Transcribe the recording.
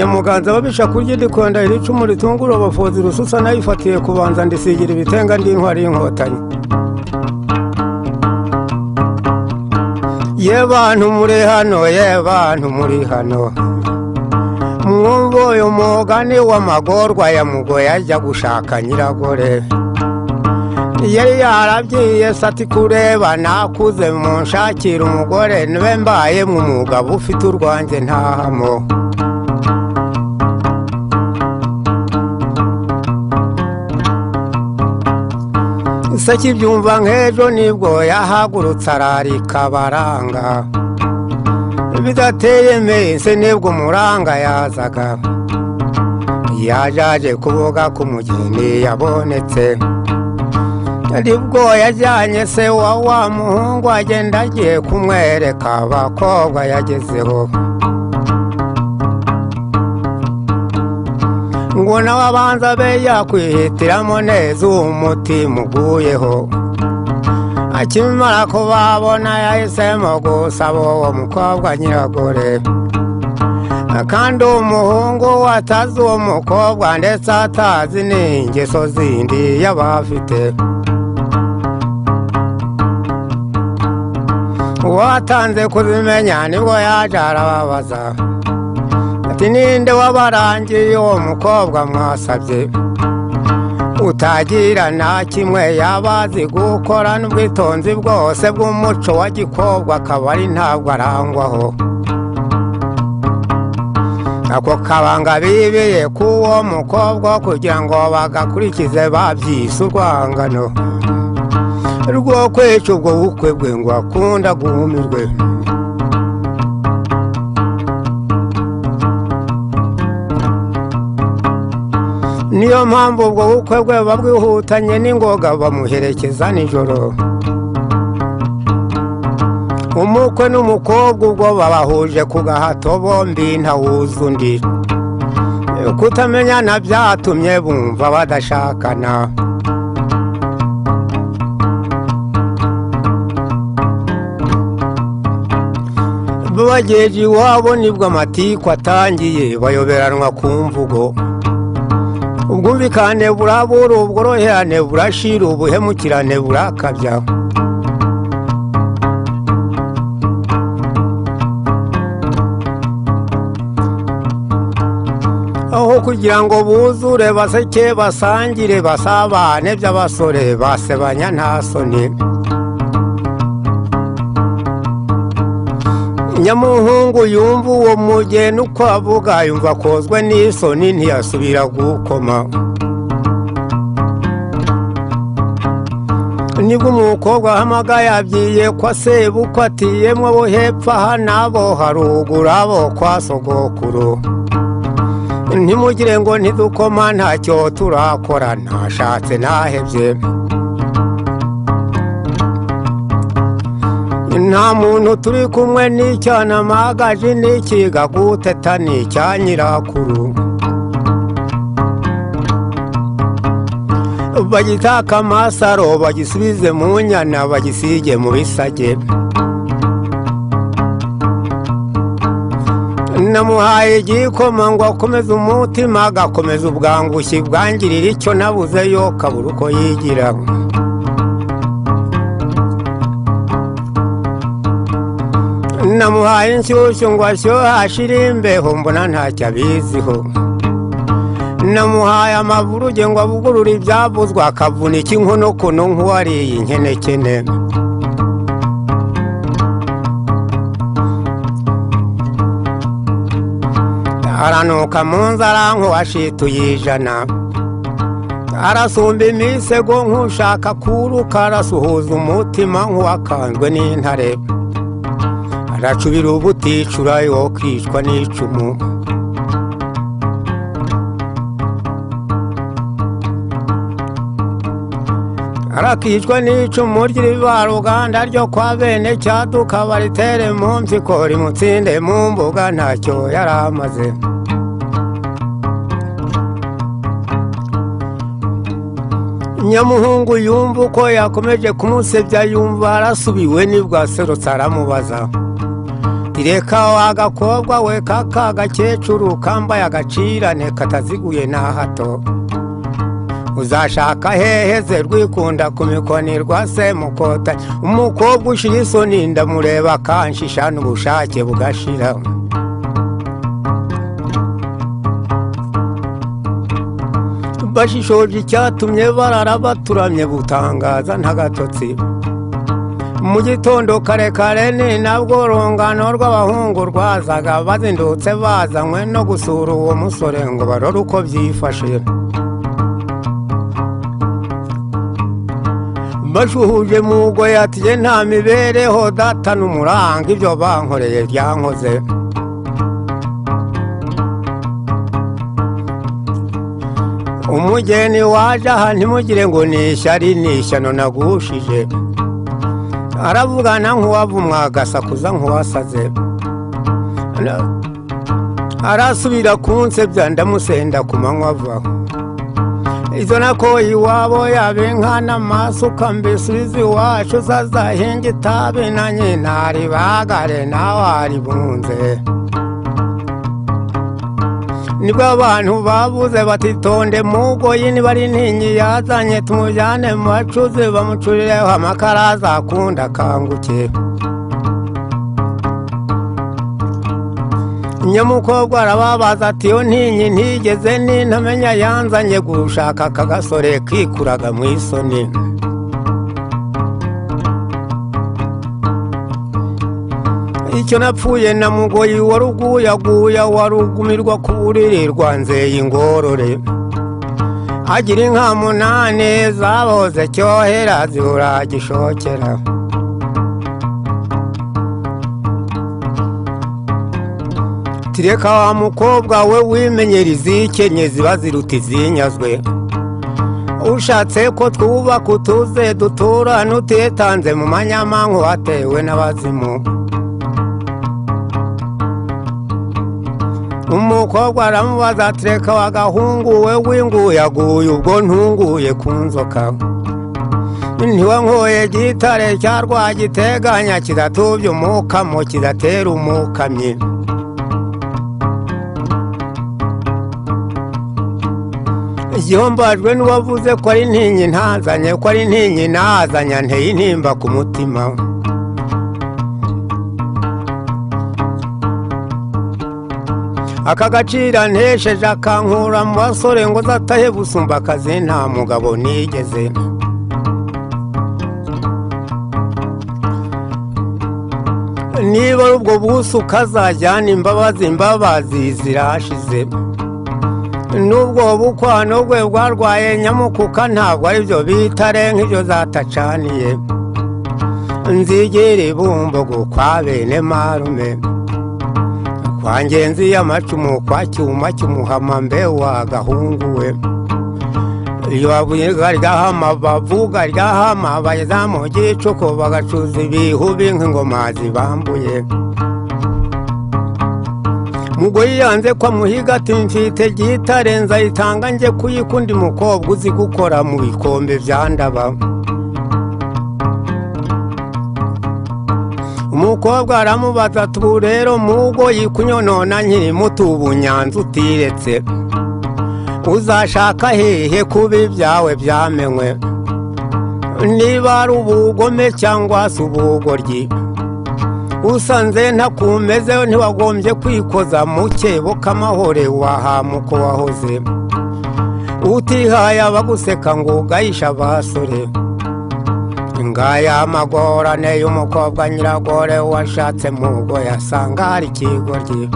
Nyamuganza babisha kurya ndikonda iri cumu ritungura abafozi rususa nayifatiye kubanza ndisigira ibitenga ndi intwari y'inkotanyi. Ye bantu muri hano, ye bantu muri hano, mwumva uyu mugani w'amagorwa ya mugoye ajya gushaka nyiragore. Yari yarabyiye sati kureba nakuze munshakira umugore nibe mbaye umugabo ufite urwanjye ntahamo. Saki byumva nk'ejo nibwo yahagurutse ararika baranga, bidateye mese nibwo muranga yazaga, yajaje kuvuga ko umugeni yabonetse. Nibwo yajyanye se wa muhungu agenda agiye kumwereka abakobwa yagezeho, ngo nawe abanza be yakwihitiramo neza umutima uguyeho. Akimara kubabona yahisemo gusaba uwo mukobwa nyiragore, kandi umuhungu atazi uwo mukobwa ndetse atazi n'ingeso zindi y'abafite. Watanze kuzimenya nibwo yaje arababaza ati ninde wabarangiye uwo mukobwa mwasabye, utagira na kimwe yabazi gukora n'ubwitonzi bwose bw'umuco wa gikobwa akaba ari ntabwo arangwaho. Ako kabanga bibeye k'uwo mukobwa kugira ngo bagakurikize babyise urwangano rwo kwica ubwo bukwe bwe ngo akunda guhumirwe. Niyo mpamvu ubwo bukwe bwe babwihutanye n'ingoga bamuherekeza nijoro. Umukwe n'umukobwa ubwo babahuje ku gahato bombi ntawuzi undi. Kutamenyana byatumye bumva badashakana. Bageje iwabo nibwo amatiku atangiye bayoberanwa ku mvugo. Ubwumvikane burabura, ubworoherane burashira, ubuhemukirane burakabya. Aho kugira ngo buzure baseke basangire basabane by'abasore basebanya nta soni. Nyamuhungu yumva uwo mugeni uko avuga yumva akozwe n'isoni ntiyasubira gukoma. Nibwo umukobwa ahamagaye abyiye kwa sebukwe ati yemwe abo hepfo aha n'abo haruguru abo kwa sogokuru, ntimugire ngo ntidukoma ntacyo turakora, ntashatse nahebye. Nta muntu turi kumwe n'icyana magaje n'ikiga guteta n'icya nyirakuru. Bagitaka amasaro bagisubize mu nyana bagisige mu bisage. Namuhaye igikoma ngo akomeze umutima agakomeza ubwangushyi bwangirira icyo nabuze yo kabura uko yigira. Namuhaye inshyushyu ngo ashyuhe ashire imbeho mbona ntacyo abiziho. Namuhaye amavuruge ngo abugurure ibyavuzwe akavunika inkono kuno nk'uwariye inkenekene. Aranuka mu nzara nk'uwashituye ijana, arasumba imisego nk'ushaka kuruka, arasuhuza umutima nk'uwakanzwe n'intare, aracubira ubuticura yo kwicwa n'icumu. Arakicwa n'icumu ry'irivaruganda ryo kwa bene Cyaduka baritere mu mpyiko rimutsinde mu mbuga ntacyo yari amaze. Nyamuhungu yumva uko yakomeje kumusebya yumva arasubiwe nibwo aserutse aramubaza reka wagakobwa we kaka gakecuru kambaye agacirane kataziguye na hato uzashaka heheze rwikunda ku mikoni rwa semukota umukobwa ushira isoni ndamureba kanshisha n'ubushake bugashira bashishoje icyatumye barara baturamye butangaza ntagatotsi mu gitondo kare kare ni nabwo rungano rw'abahungu rwazaga bazindutse bazanywe no gusura uwo musore ngo barore uko byifashe bashuhuje mugoye ati nta mibereho data n'umuranga ibyo bankoreye byankoze umugeni waje aha ntimugire ngo ni ishyari ni ishyano nagushije aravugana nk'uwavumwa agasakuza nk'uwasaze arasubira kunsebya ndamusenda ku manywa avaho izo nako iwabo yabe nkana masuka mbisubiza iwacu zazahinga itabi na nyina ribagare nawe aribunze nibwo abantu babuze batitonde mugoyi niba ari ntinyi yazanye tumujyane mu bacuzi bamucurireho amakara azakunda akanguke nyamukobwa arababaza ati yo ntinyi ntigeze nintamenya yanzanye gushaka aka gasore kikuraga mu isoni icyo napfuye na mugoyi waruguyaguya warugumirwa ku buriri rwanzeye ingorore agira inka munani zaboze cyohera zibura gishokera tireka wa mukobwa we wimenyera izikenye ziba ziruta izinyazwe ushatse ko twubaka utuze dutura n'utetanze mu manyamanku watewe n'abazimu umukobwa aramubaza ati reka wagahungu we winguyaguye ubwo ntunguye ku nzoka ntiwankoye gitare cyarwa giteganya kidatubye umukamo kidatera umukamyi igihombajwe n'uwavuze ko ari ntinyi ntazanye ko ari ntinyi nazanye nteye intimba ku mutima aka gacira ntesheje akankura mu basore ngo zatahe busumba akazi nta mugabo nigeze niba ari ubwo buso ukazajyana imbabazi zirashize n'ubwo bukwano bwe bwarwaye nyamukuka ntabwo ari byo bitare nk'ibyo zatacaniye nzigire bumbogo kwa bene marume kwa ngenzi y'amacumu kwa cyuma cy'umuhama mbe wagahungu we iyo bavuga ryahama bavuga ryahama bageza mu gicuko bagacuza ibihubi nk'ingoma zibambuye mugoyi yanze ko amuhiga ati mfite gitare nzayitanga nje kuyikundi mukobwa uzi gukora mu bikombe bya ndaba umukobwa aramubaza ati ubu rero mugoyi kunyonona nkiri muto ubu nyanza utiretse uzashaka hehe kuba ibyawe byamenwe niba ari ubugome cyangwa se ubugoryi usanze ntakumezeho ntiwagombye kwikoza mu kebo k'amahore wahamuko wahoze utihaye abaguseka ngo ugayisha abasore ngaya amagorane y'umukobwa nyiragore washatse mugo yasanga hari ikigoryi